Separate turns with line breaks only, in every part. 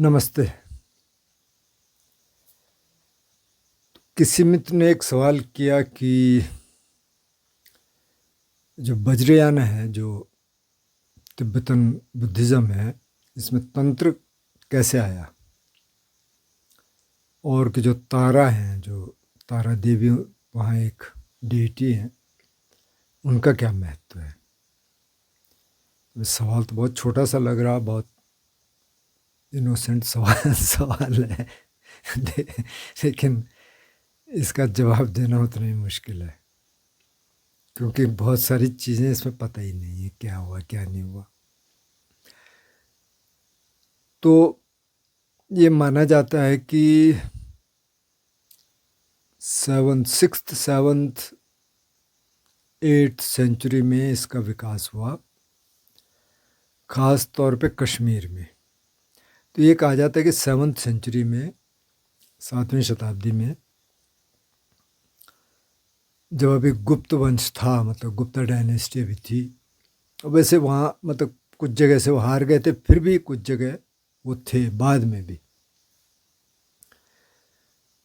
नमस्ते। किसी मित्र ने एक सवाल किया कि जो वज्रयान है, जो तिब्बतन बुद्धिज़्म है, इसमें तंत्र कैसे आया और कि जो तारा हैं, जो तारा देवी वहाँ एक डीटी हैं, उनका क्या महत्व है। सवाल तो बहुत छोटा सा लग रहा, बहुत इनोसेंट सवाल है लेकिन इसका जवाब देना उतना ही मुश्किल है, क्योंकि बहुत सारी चीज़ें इसमें पता ही नहीं है क्या हुआ क्या नहीं हुआ। तो ये माना जाता है कि सिक्स्थ सेवन्थ 8th सेंचुरी में इसका विकास हुआ, ख़ास तौर पे कश्मीर में। तो ये कहा जाता है कि 7th सेंचुरी में, 7वीं शताब्दी में, जब अभी गुप्त वंश था, मतलब गुप्ता डायनेस्टी अभी थी। वैसे वहाँ मतलब कुछ जगह से वो हार गए थे, फिर भी कुछ जगह वो थे बाद में भी।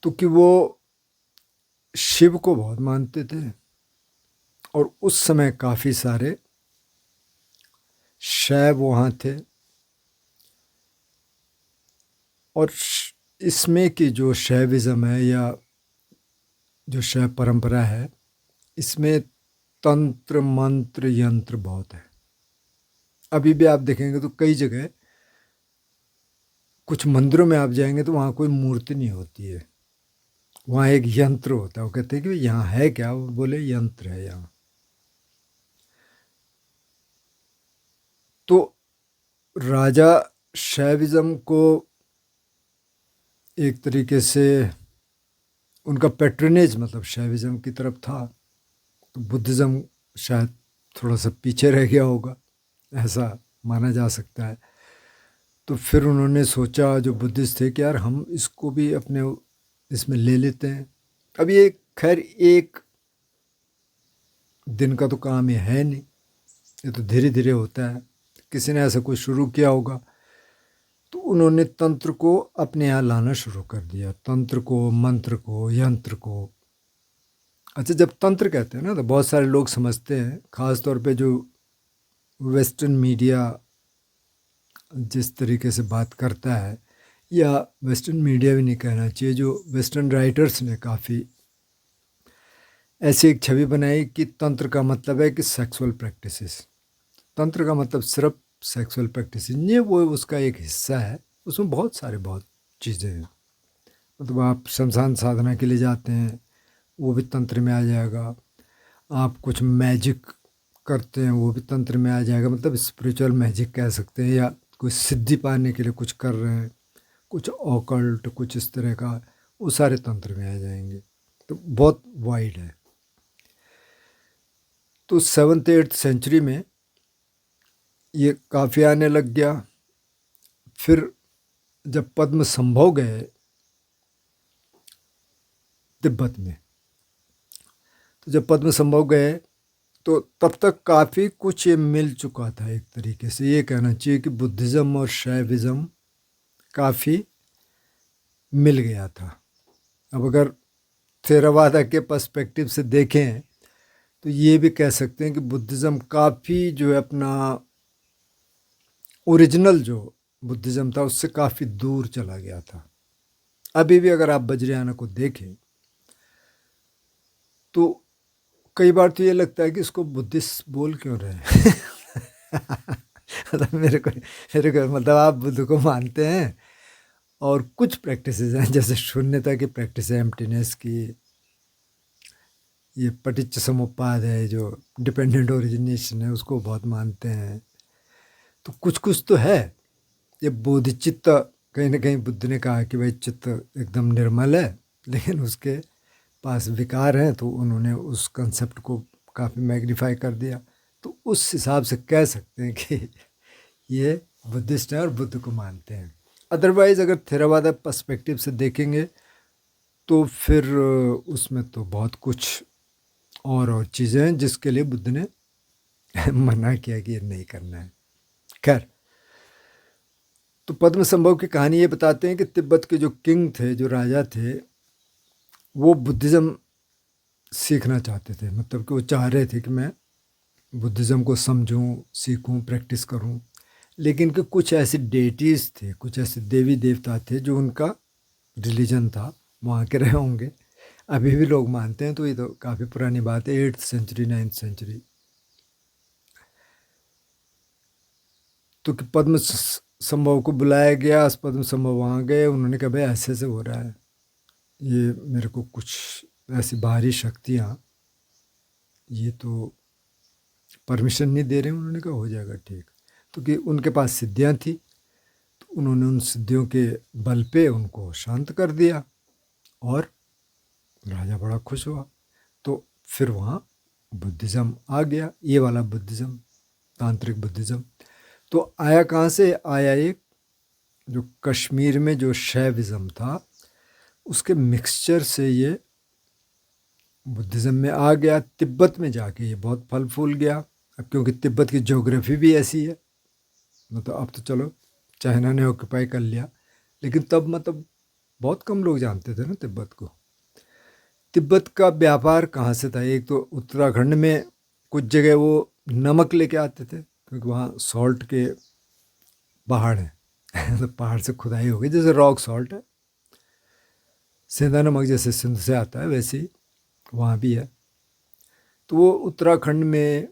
तो कि वो शिव को बहुत मानते थे और उस समय काफ़ी सारे शैव वहाँ थे। और इसमें की जो शैविज़म है या जो शैव परंपरा है, इसमें तंत्र मंत्र यंत्र बहुत है। अभी भी आप देखेंगे तो कई जगह, कुछ मंदिरों में आप जाएंगे तो वहाँ कोई मूर्ति नहीं होती है, वहाँ एक यंत्र होता है। वो कहते हैं कि यहाँ है क्या, वो बोले यंत्र है यहाँ। तो राजा शैविज़म को एक तरीके से उनका पैट्रनेज मतलब शैविज़म की तरफ था, तो बुद्धिज़्म शायद थोड़ा सा पीछे रह गया होगा, ऐसा माना जा सकता है। तो फिर उन्होंने सोचा, जो बुद्धिस्ट थे, कि यार हम इसको भी अपने इसमें ले लेते हैं। अब ये खैर एक दिन का तो काम ये है नहीं, ये तो धीरे धीरे होता है। किसी ने ऐसा कुछ शुरू किया होगा, तो उन्होंने तंत्र को अपने यहाँ लाना शुरू कर दिया, तंत्र को, मंत्र को, यंत्र को। अच्छा, जब तंत्र कहते हैं ना, तो बहुत सारे लोग समझते हैं, ख़ास तौर पे जो वेस्टर्न मीडिया जिस तरीके से बात करता है, या वेस्टर्न मीडिया भी नहीं कहना चाहिए, जो वेस्टर्न राइटर्स ने काफ़ी ऐसी एक छवि बनाई कि तंत्र का मतलब है कि सेक्सुअल प्रैक्टिसेस। तंत्र का मतलब सिर्फ सेक्सुअल प्रैक्टिस नहीं है, वो उसका एक हिस्सा है। उसमें बहुत चीज़ें हैं। मतलब आप शमशान साधना के लिए जाते हैं, वो भी तंत्र में आ जाएगा। आप कुछ मैजिक करते हैं, वो भी तंत्र में आ जाएगा। मतलब स्पिरिचुअल मैजिक कह सकते हैं, या कुछ सिद्धि पाने के लिए कुछ कर रहे हैं, कुछ ऑकल्ट, कुछ इस तरह का, वो सारे तंत्र में आ जाएंगे। तो बहुत वाइड है। तो 7th 8th सेंचुरी में ये काफ़ी आने लग गया। फिर जब पद्म संभव गए तिब्बत में, तो जब पद्म संभव गए तो तब तक काफ़ी कुछ ये मिल चुका था। एक तरीके से ये कहना चाहिए कि बुद्धिज़्म और शैविज़्म काफ़ी मिल गया था। अब अगर थेरावादा के पर्सपेक्टिव से देखें तो ये भी कह सकते हैं कि बुद्धिज़्म काफ़ी जो है अपना ओरिजिनल जो बुद्धिज़्म था उससे काफ़ी दूर चला गया था। अभी भी अगर आप वज्रयाना को देखें तो कई बार तो ये लगता है कि इसको बुद्धिस्ट बोल क्यों रहे हैं मतलब मेरे को मतलब आप बुद्ध को मानते हैं और कुछ प्रैक्टिसेस हैं, जैसे शून्यता की प्रैक्टिस है, एम्प्टीनेस की, ये पटिच्च समुप्पाद है, जो डिपेंडेंट ओरिजिनेशन है, उसको बहुत मानते हैं। तो कुछ तो है। ये बोधिचित्त, कहीं ना कहीं बुद्ध ने कहा कि भाई चित्त एकदम निर्मल है, लेकिन उसके पास विकार हैं, तो उन्होंने उस कंसेप्ट को काफ़ी मैग्नीफाई कर दिया। तो उस हिसाब से कह सकते हैं कि ये बुद्धिस्ट हैं और बुद्ध को मानते हैं। अदरवाइज़ अगर थेरावादा पर्सपेक्टिव से देखेंगे तो फिर उसमें तो बहुत कुछ और चीज़ें हैं जिसके लिए बुद्ध ने मना किया कि ये नहीं करना है। खैर, तो पद्म संभव की कहानी ये बताते हैं कि तिब्बत के जो किंग थे, जो राजा थे, वो बुद्धिज़्म सीखना चाहते थे। मतलब कि वो चाह रहे थे कि मैं बुद्धिज़्म को समझूं, सीखूं, प्रैक्टिस करूं। लेकिन कि कुछ ऐसे डेटीज़ थे, कुछ ऐसे देवी देवता थे जो उनका रिलीजन था, वहाँ के रहे होंगे, अभी भी लोग मानते हैं। तो ये तो काफ़ी पुरानी बात है, 8th सेंचुरी 9th सेंचुरी। तो कि पद्म संभव को बुलाया गया, पद्म संभव वहाँ गए, उन्होंने कहा भाई ऐसे ऐसे हो रहा है, ये मेरे को कुछ ऐसी बाहरी शक्तियाँ ये तो परमिशन नहीं दे रहे। उन्होंने कहा हो जाएगा ठीक। तो कि उनके पास सिद्धियाँ थी, तो उन्होंने उन सिद्धियों के बल पे उनको शांत कर दिया और राजा बड़ा खुश हुआ। तो फिर वहाँ बुद्धिज़्म आ गया, ये वाला बुद्धिज़्म, तांत्रिक बुद्धिज़्म। तो आया कहाँ से? आया एक जो कश्मीर में जो शैविज़्म था, उसके मिक्सचर से ये बुद्धिज़्म में आ गया। तिब्बत में जाके ये बहुत फल फूल गया। अब क्योंकि तिब्बत की ज्योग्राफी भी ऐसी है, मतलब अब तो चलो चाइना ने ऑक्यूपाई कर लिया, लेकिन तब मतलब बहुत कम लोग जानते थे ना तिब्बत को। तिब्बत का व्यापार कहाँ से था? एक तो उत्तराखंड में कुछ जगह वो नमक लेके आते थे, क्योंकि वहाँ सॉल्ट के पहाड़ हैं तो पहाड़ से खुदाई हो गई, जैसे रॉक सॉल्ट है, सेंधा नमक जैसे सिंध से आता है, वैसे ही वहाँ भी है। तो वो उत्तराखंड में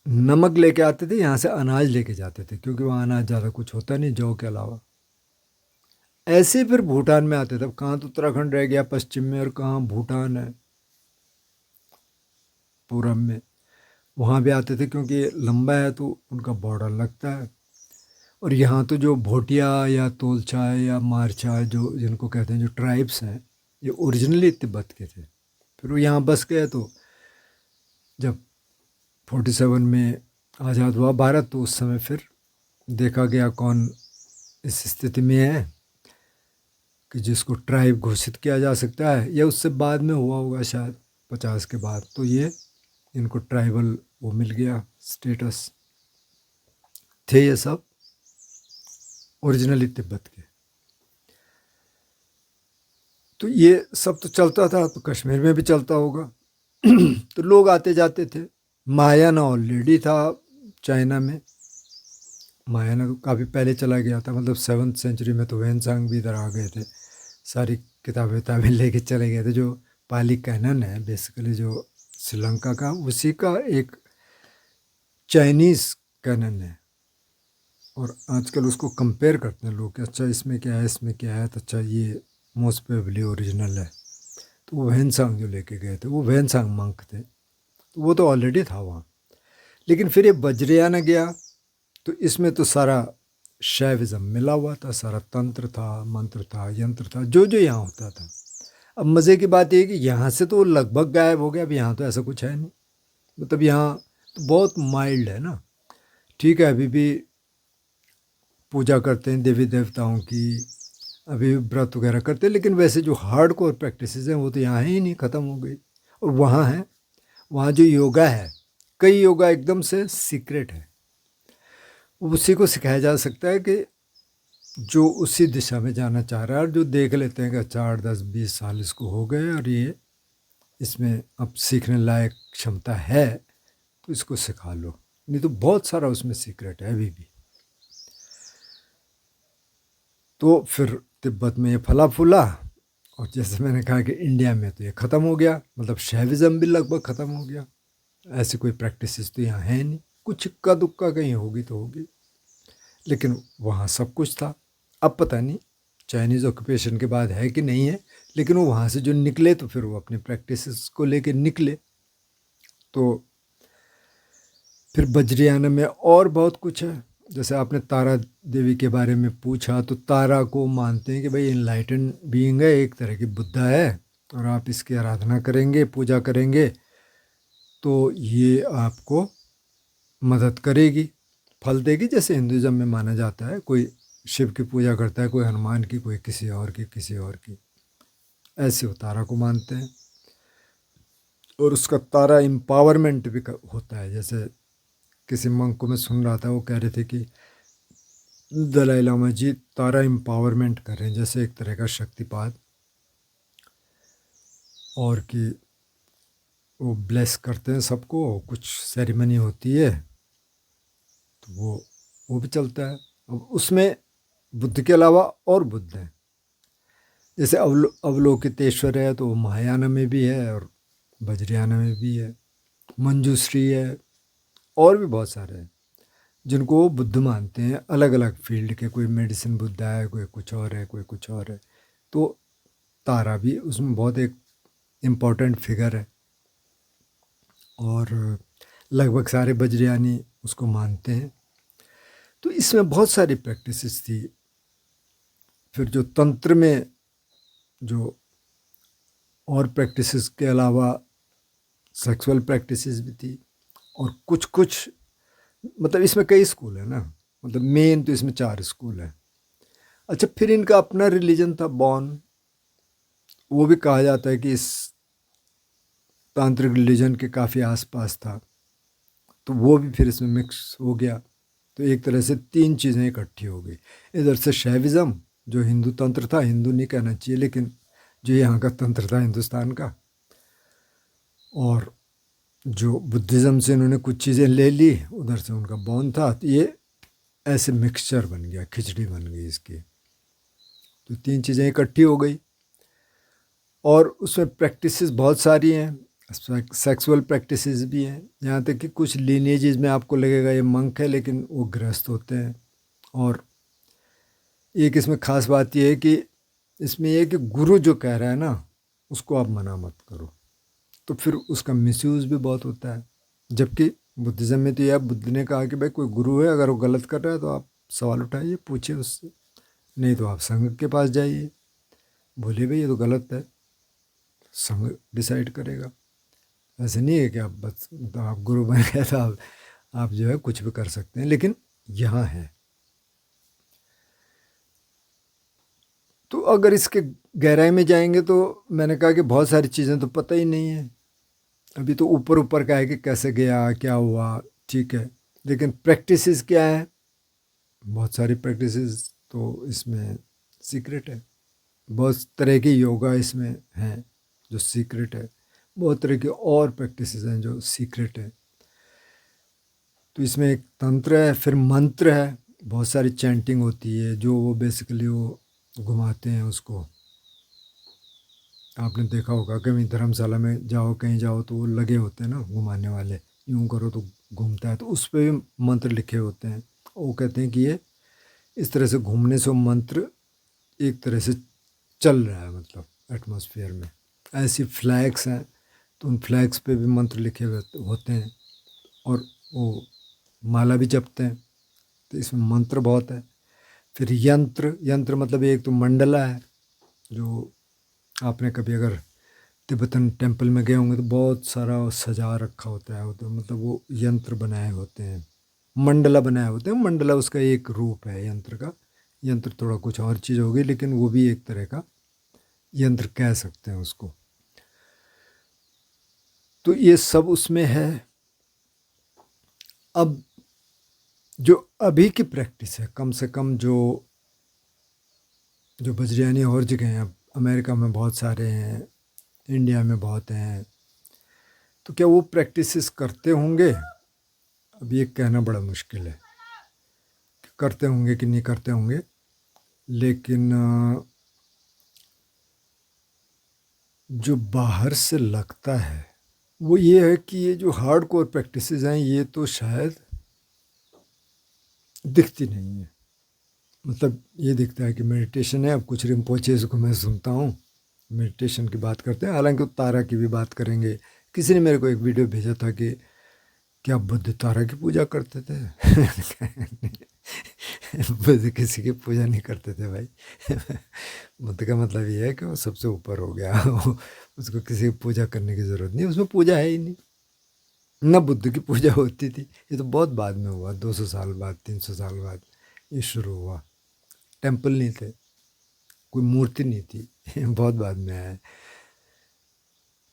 नमक लेके आते थे, यहाँ से अनाज लेके जाते थे, क्योंकि वहाँ अनाज ज़्यादा कुछ होता नहीं जौ के अलावा। ऐसे फिर भूटान में आते थे। अब कहाँ तो उत्तराखंड रह गया पश्चिम में, और कहाँ भूटान है पूरब में, वहाँ भी आते थे, क्योंकि ये लंबा है तो उनका बॉर्डर लगता है। और यहाँ तो जो भोटिया या तोलचा या मारचा, जो जिनको कहते हैं, जो ट्राइब्स हैं, ये ओरिजिनली तिब्बत के थे। फिर वो यहाँ बस गए। तो जब 47 में आज़ाद हुआ भारत, तो उस समय फिर देखा गया कौन इस स्थिति में है कि जिसको ट्राइब घोषित किया जा सकता है, या उससे बाद में हुआ होगा शायद 50 के बाद, तो ये इनको ट्राइबल वो मिल गया स्टेटस। थे ये सब ओरिजिनली तिब्बत के। तो ये सब तो चलता था, तो कश्मीर में भी चलता होगा तो लोग आते जाते थे। महायान ऑलरेडी था चाइना में, महायान तो काफ़ी पहले चला गया था, मतलब 7th सेंचुरी में तो वेनसांग भी इधर आ गए थे, सारी किताबें किताबें लेके चले गए थे। जो पाली कैनन है बेसिकली, जो श्रीलंका का, उसी का एक चाइनीज़ कैनन है। और आजकल उसको कंपेयर करते हैं लोग कि अच्छा इसमें क्या है, इसमें क्या है, तो अच्छा ये मोस्ट प्रोबेबली ओरिजिनल है। तो वो वैनसांग जो लेके गए थे, वो वैनसांग मंक थे, तो वो तो ऑलरेडी था वहाँ। लेकिन फिर ये वज्रयान गया, तो इसमें तो सारा शैविज़्म मिला हुआ था, सारा तंत्र था, मंत्र था, यंत्र था, जो जो यहाँ होता था। अब मज़े की बात यह कि यहाँ से तो लगभग गायब हो गया। अब यहाँ तो ऐसा कुछ है नहीं, मतलब यहाँ तो बहुत माइल्ड है ना। ठीक है, अभी भी पूजा करते हैं देवी देवताओं की, अभी व्रत वगैरह करते हैं, लेकिन वैसे जो हार्ड कोर प्रैक्टिसेस हैं वो तो यहाँ ही नहीं, ख़त्म हो गई। और वहाँ है, वहाँ जो योगा है, कई योगा एकदम से सीक्रेट है, उसी को सिखाया जा सकता है कि जो उसी दिशा में जाना चाह रहा है, और जो देख लेते हैं कि अच्छा 8 10 20 साल इसको हो गए और ये इसमें अब सीखने लायक क्षमता है, तो इसको सिखा लो। नहीं तो बहुत सारा उसमें सीक्रेट है अभी भी। तो फिर तिब्बत में ये फला फूला, और जैसे मैंने कहा कि इंडिया में तो ये ख़त्म हो गया, मतलब शैविज़्म भी लगभग ख़त्म हो गया। ऐसी कोई प्रैक्टिसेस तो यहाँ है नहीं, कुछ इक्का दुक्का कहीं होगी तो होगी, लेकिन वहाँ सब कुछ था। अब पता नहीं चाइनीज़ ऑक्यूपेशन के बाद है कि नहीं है, लेकिन वो वहाँ से जो निकले तो फिर वो अपनी प्रैक्टिसेस को लेके निकले। तो फिर वज्रयान में और बहुत कुछ है। जैसे आपने तारा देवी के बारे में पूछा, तो तारा को मानते हैं कि भाई इनलाइटन बीइंग है, एक तरह की बुद्धा है, और आप इसकी आराधना करेंगे, पूजा करेंगे, तो ये आपको मदद करेगी, फल देगी। जैसे हिंदुज़म में माना जाता है, कोई शिव की पूजा करता है, कोई हनुमान की, कोई किसी और की, किसी और की, ऐसे वो तारा को मानते हैं। और उसका तारा एम्पावरमेंट भी होता है। जैसे किसी मंक को मैं सुन रहा था, वो कह रहे थे कि दलाई लामा जी तारा एम्पावरमेंट कर रहे हैं, जैसे एक तरह का शक्तिपात, और कि वो ब्लेस करते हैं सबको, कुछ सेरेमनी होती है, तो वो भी चलता है। अब उसमें बुद्ध के अलावा और बुद्ध हैं, जैसे अवलोकितेश्वर है तो वो महायाना में भी है और वज्रयाना में भी है, मंजूश्री है, और भी बहुत सारे हैं जिनको वो बुद्ध मानते हैं, अलग अलग फील्ड के। कोई मेडिसिन बुद्ध है, कोई कुछ और है, कोई कुछ और है। तो तारा भी उसमें बहुत एक इम्पोर्टेंट फिगर है, और लगभग सारे वज्रयानी उसको मानते हैं। तो इसमें बहुत सारी प्रैक्टिसेस थी। फिर जो तंत्र में जो और प्रैक्टिसेस के अलावा सेक्सुअल प्रैक्टिसेस भी थी, और कुछ कुछ मतलब इसमें कई स्कूल है ना, मतलब मेन तो इसमें 4 स्कूल है। अच्छा, फिर इनका अपना रिलीजन था बॉन, वो भी कहा जाता है कि इस तांत्रिक रिलीजन के काफ़ी आसपास था, तो वो भी फिर इसमें मिक्स हो गया। तो एक तरह से 3 चीज़ें इकट्ठी हो गई। इधर से शैविज़म, जो हिंदू तंत्र था, हिंदू नहीं कहना चाहिए लेकिन जो यहाँ का तंत्र था हिंदुस्तान का, और जो बुद्धिज़्म से इन्होंने कुछ चीज़ें ले ली, उधर से उनका बॉन्ड था, तो ये ऐसे मिक्सचर बन गया, खिचड़ी बन गई इसकी। तो 3 चीज़ें इकट्ठी हो गई, और उसमें प्रैक्टिसेस बहुत सारी हैं, सेक्सुअल प्रैक्टिसेस भी हैं, यहाँ तक कि कुछ लीनेजेस में आपको लगेगा ये मंक है, लेकिन वो गृहस्थ होते हैं। और एक इसमें ख़ास बात यह है कि इसमें यह है कि गुरु जो कह रहा है ना, उसको आप मना मत करो, तो फिर उसका मिसयूज़ भी बहुत होता है। जबकि बुद्धिज़्म में तो यह बुद्ध ने कहा कि भाई कोई गुरु है, अगर वो गलत कर रहा है तो आप सवाल उठाइए, पूछिए उससे, नहीं तो आप संघ के पास जाइए, बोले भाई ये तो गलत है, संघ डिसाइड करेगा। ऐसे नहीं है कि आप बस तो आप गुरु बन गए तो आप जो है कुछ भी कर सकते हैं, लेकिन यहाँ है। तो अगर इसके गहराई में जाएंगे तो मैंने कहा कि बहुत सारी चीज़ें तो पता ही नहीं है, अभी तो ऊपर ऊपर का है कि कैसे गया, क्या हुआ, ठीक है, लेकिन प्रैक्टिसेस क्या है, बहुत सारी प्रैक्टिसेस तो इसमें सीक्रेट है। बहुत तरह की योगा इसमें हैं जो सीक्रेट है, बहुत तरह की और प्रैक्टिसेस हैं जो सीक्रेट है। तो इसमें एक तंत्र है, फिर मंत्र है, बहुत सारी चैंटिंग होती है, जो वो बेसिकली वो घुमाते हैं उसको। आपने देखा होगा कहीं धर्मशाला में जाओ, कहीं जाओ तो वो लगे होते हैं ना घुमाने वाले, यूँ करो तो घूमता है, तो उस पर भी मंत्र लिखे होते हैं। वो कहते हैं कि ये इस तरह से घूमने से वो मंत्र एक तरह से चल रहा है, मतलब एटमॉस्फेयर में। ऐसी फ्लैग्स हैं, तो उन फ्लैग्स पे भी मंत्र लिखे हुए होते हैं, और वो माला भी जपते हैं, तो इसमें मंत्र बहुत है। फिर यंत्र, यंत्र मतलब एक तो मंडला है, जो आपने कभी अगर तिब्बतन टेम्पल में गए होंगे तो बहुत सारा सजा रखा होता है, तो मतलब वो यंत्र बनाए होते हैं, मंडला बनाए होते हैं। मंडला उसका एक रूप है यंत्र का। यंत्र थोड़ा कुछ और चीज़ हो गई, लेकिन वो भी एक तरह का यंत्र कह सकते हैं उसको। तो ये सब उसमें है। अब जो अभी की प्रैक्टिस है, कम से कम जो जो वज्रयानी और जगह हैं, अब अमेरिका में बहुत सारे हैं, इंडिया में बहुत हैं, तो क्या वो प्रैक्टिसेस करते होंगे, अब ये कहना बड़ा मुश्किल है कि करते होंगे कि नहीं करते होंगे। लेकिन जो बाहर से लगता है वो ये है कि ये जो हार्ड कोर प्रैक्टिसेस हैं, ये तो शायद दिखती नहीं है। मतलब ये दिखता है कि मेडिटेशन है। अब कुछ रिम्पोचेज़ को मैं सुनता हूँ, मेडिटेशन की बात करते हैं, हालांकि तारा की भी बात करेंगे। किसी ने मेरे को एक वीडियो भेजा था कि क्या बुद्ध तारा की पूजा करते थे? बुद्ध किसी की पूजा नहीं करते थे भाई। बुद्ध का मतलब ये है कि वो सबसे ऊपर हो गया, उसको किसी की पूजा करने की ज़रूरत नहीं, उसमें पूजा है ही नहीं, न बुद्ध की पूजा होती थी। ये तो बहुत बाद में हुआ, 200 साल बाद, 300 साल बाद ये शुरू हुआ। टेम्पल नहीं थे, कोई मूर्ति नहीं थी, बहुत बाद में आया है।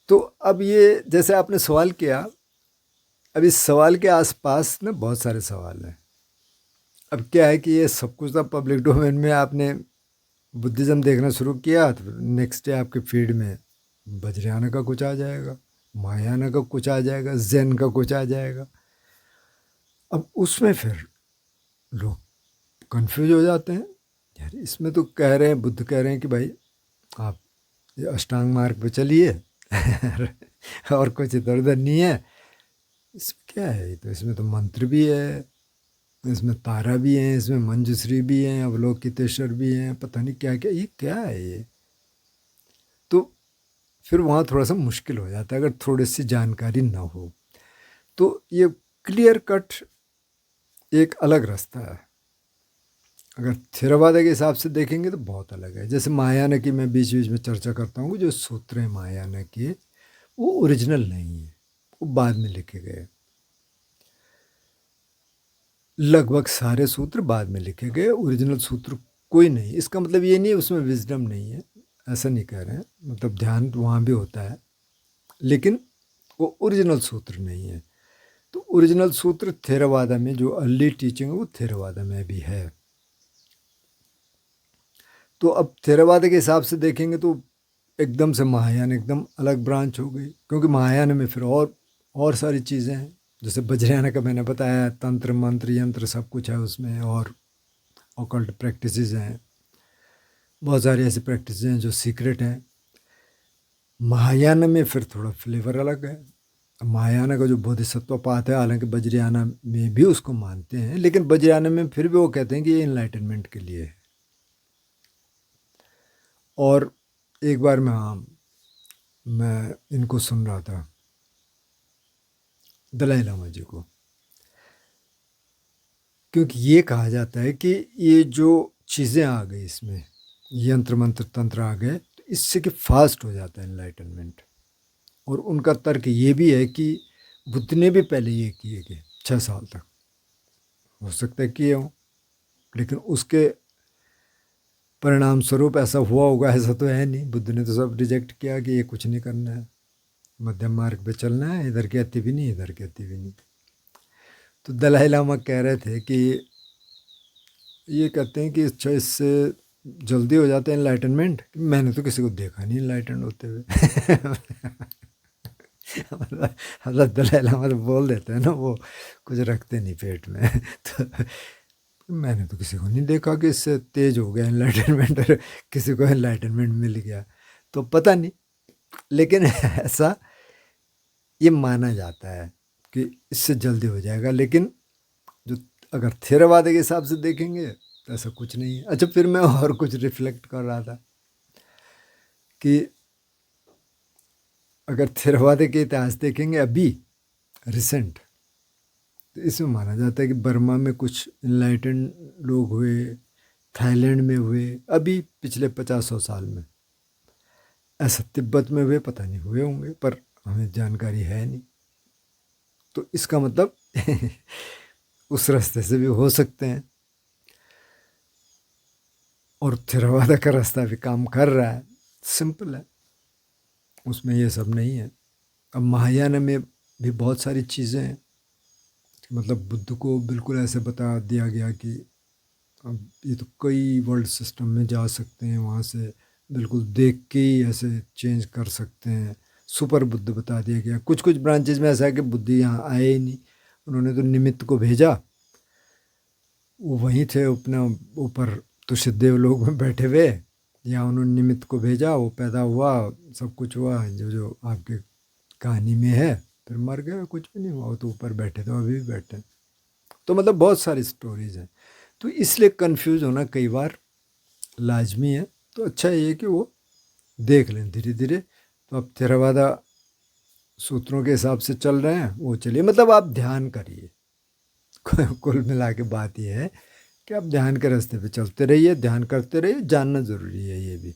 तो अब ये जैसे आपने सवाल किया, अब इस सवाल के आसपास ना बहुत सारे सवाल हैं। अब क्या है कि ये सब कुछ तो पब्लिक डोमेन में आपने बुद्धिज़्म देखना शुरू किया तो नेक्स्ट डे आपके फीड में वज्रयाना का कुछ आ जाएगा, महायाना का कुछ आ जाएगा, जैन का कुछ आ जाएगा। अब उसमें फिर लोग कंफ्यूज हो जाते हैं, यार इसमें तो कह रहे हैं, बुद्ध कह रहे हैं कि भाई आप ये अष्टांग मार्ग पे चलिए और कुछ इधर उधर नहीं है। इसमें क्या है, तो इसमें तो मंत्र भी है, इसमें तारा भी है, इसमें मंजूश्री भी है, अवलोकितेश्वर भी हैं, पता नहीं क्या क्या, ये क्या है ये। तो फिर वहाँ थोड़ा सा मुश्किल हो जाता है अगर थोड़ी सी जानकारी ना हो। तो ये क्लियर कट एक अलग रास्ता है। अगर थेरवाद के हिसाब से देखेंगे तो बहुत अलग है। जैसे महायान की मैं बीच बीच में चर्चा करता हूँ, जो सूत्र हैं महायान के वो ओरिजिनल नहीं है, वो बाद में लिखे गए। लगभग सारे सूत्र बाद में लिखे गए, ओरिजिनल सूत्र कोई नहीं। इसका मतलब ये नहीं है उसमें विजडम नहीं है, ऐसा नहीं कह रहे हैं। मतलब ध्यान वहाँ भी होता है, लेकिन वो ओरिजिनल सूत्र नहीं है। तो ओरिजिनल सूत्र थेरवादा में जो अर्ली टीचिंग है वो थेरवादा में भी है। तो अब थेरवाद के हिसाब से देखेंगे तो एकदम से महायान एकदम अलग ब्रांच हो गई, क्योंकि महायान में फिर और सारी चीज़ें हैं। जैसे वज्रयाना का मैंने बताया, तंत्र मंत्र यंत्र सब कुछ है उसमें, और ऑकल्ट प्रैक्टिसेस हैं, बहुत सारी ऐसी प्रैक्टिसेस हैं जो सीक्रेट हैं। महायान में फिर थोड़ा फ्लेवर अलग है। महायान का जो बोधिसत्व पाठ है, हालांकि वज्रयाना में भी उसको मानते हैं, लेकिन वज्रयाना में फिर भी वो कहते हैं कि ये इनलाइटनमेंट के लिए है। और एक बार मैं इनको सुन रहा था, दलाई लामा जी को, क्योंकि ये कहा जाता है कि ये जो चीज़ें आ गई इसमें, यंत्र मंत्र तंत्र आ गए, तो इससे कि फास्ट हो जाता है एनलाइटनमेंट। और उनका तर्क ये भी है कि बुद्ध ने भी पहले ये किए गए 6 साल तक, हो सकता है किए हों, लेकिन उसके परिणाम स्वरूप ऐसा हुआ होगा, ऐसा तो है नहीं। बुद्ध ने तो सब रिजेक्ट किया कि ये कुछ नहीं करना है, मध्यम मार्ग पे चलना है, इधर की अति भी नहीं, इधर की अति भी नहीं। तो दलाई लामा कह रहे थे कि ये कहते हैं कि इससे जल्दी हो जाता है एनलाइटनमेंट। मैंने तो किसी को देखा नहीं एनलाइटन होते हुए मतलब दलाई लामा तो बोल देते हैं ना, वो कुछ रखते नहीं पेट में तो मैंने तो किसी को नहीं देखा कि इससे तेज हो गया एनलाइटनमेंट, और किसी को एनलाइटनमेंट मिल गया, तो पता नहीं। लेकिन ऐसा ये माना जाता है कि इससे जल्दी हो जाएगा। लेकिन जो अगर थेरवाद के हिसाब से देखेंगे तो ऐसा कुछ नहीं है। अच्छा, फिर मैं और कुछ रिफ्लेक्ट कर रहा था कि अगर थेरवाद के इतिहास देखेंगे अभी रिसेंट, तो इसमें माना जाता है कि बर्मा में कुछ इनलाइटन लोग हुए, थाईलैंड में हुए, अभी पिछले 50-100 साल में। ऐसा तिब्बत में हुए, पता नहीं हुए होंगे, पर हमें जानकारी है नहीं। तो इसका मतलब उस रास्ते से भी हो सकते हैं, और थेरवादा का रास्ता भी काम कर रहा है। सिंपल है, उसमें ये सब नहीं है। अब महायान में भी बहुत सारी चीज़ें हैं, मतलब बुद्ध को बिल्कुल ऐसे बता दिया गया कि अब ये तो कई वर्ल्ड सिस्टम में जा सकते हैं, वहाँ से बिल्कुल देख के ही ऐसे चेंज कर सकते हैं। सुपर बुद्ध बता दिया गया। कुछ कुछ ब्रांचेज में ऐसा है कि बुद्ध यहाँ आए ही नहीं, उन्होंने तो निमित्त को भेजा, वो वहीं थे अपना ऊपर तुषित देवलोक में बैठे हुए, या उन्होंने निमित्त को भेजा, वो पैदा हुआ, सब कुछ हुआ जो जो आपके कहानी में है, फिर मर गए, कुछ भी नहीं हुआ, वो तो ऊपर बैठे थे, अभी भी बैठे। तो मतलब बहुत सारी स्टोरीज हैं, तो इसलिए कंफ्यूज होना कई बार लाजमी है। तो अच्छा ये कि वो देख लें धीरे धीरे। तो अब थेरवादा सूत्रों के हिसाब से चल रहे हैं, वो चलिए, मतलब आप ध्यान करिए कुल मिला के बात ये है कि आप ध्यान के रास्ते पे चलते रहिए, ध्यान करते रहिए। जानना ज़रूरी है ये भी,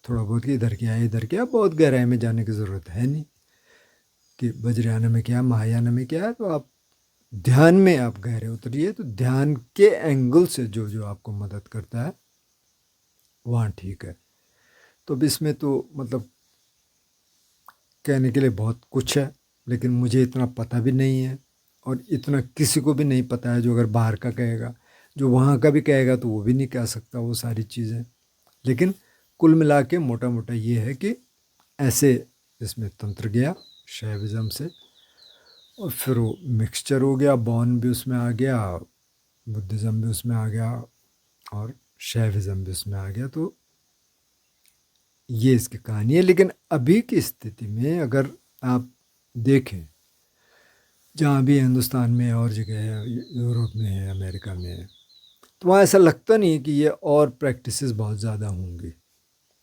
थोड़ा बहुत कि इधर क्या है इधर क्या, बहुत गहराई में जाने की ज़रूरत है नहीं कि वज्रयान में क्या महायान में क्या है। तो आप ध्यान में आप गहरे उतरिए, तो ध्यान के एंगल से जो जो आपको मदद करता है वहाँ ठीक है। तो अब इसमें तो मतलब कहने के लिए बहुत कुछ है, लेकिन मुझे इतना पता भी नहीं है, और इतना किसी को भी नहीं पता है जो अगर बाहर का कहेगा। जो वहाँ का भी कहेगा तो वो भी नहीं कह सकता वो सारी चीज़ें। लेकिन कुल मिला के मोटा मोटा ये है कि ऐसे इसमें तंत्र गया शैविज़म से, और फिर वो मिक्सचर हो गया, बौन भी उसमें आ गया, बुद्धिज़्म भी उसमें आ गया, और शैविज़म भी उसमें आ गया। तो ये इसकी कहानी है। लेकिन अभी की स्थिति में अगर आप देखें, जहाँ भी हिंदुस्तान में और जगह है, यूरोप में है, अमेरिका में है, तो वहाँ ऐसा लगता नहीं है कि ये और प्रैक्टिसेस बहुत ज़्यादा होंगी।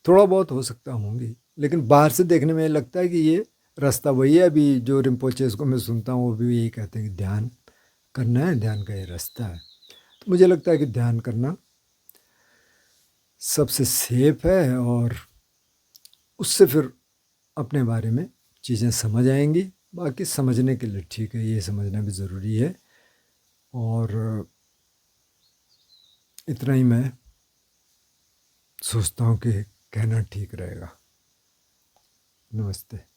थोड़ा बहुत हो सकता होंगी, लेकिन बाहर से देखने में लगता है कि ये रास्ता वही है। अभी जो रिम्पोचेस को मैं सुनता हूँ वो भी यही कहते हैं कि ध्यान करना है, ध्यान का ये रास्ता है। तो मुझे लगता है कि ध्यान करना सबसे सेफ है, और उससे फिर अपने बारे में चीज़ें समझ आएंगी। बाकी समझने के लिए ठीक है, ये समझना भी ज़रूरी है। और इतना ही मैं सोचता हूँ कि कहना ठीक रहेगा। नमस्ते।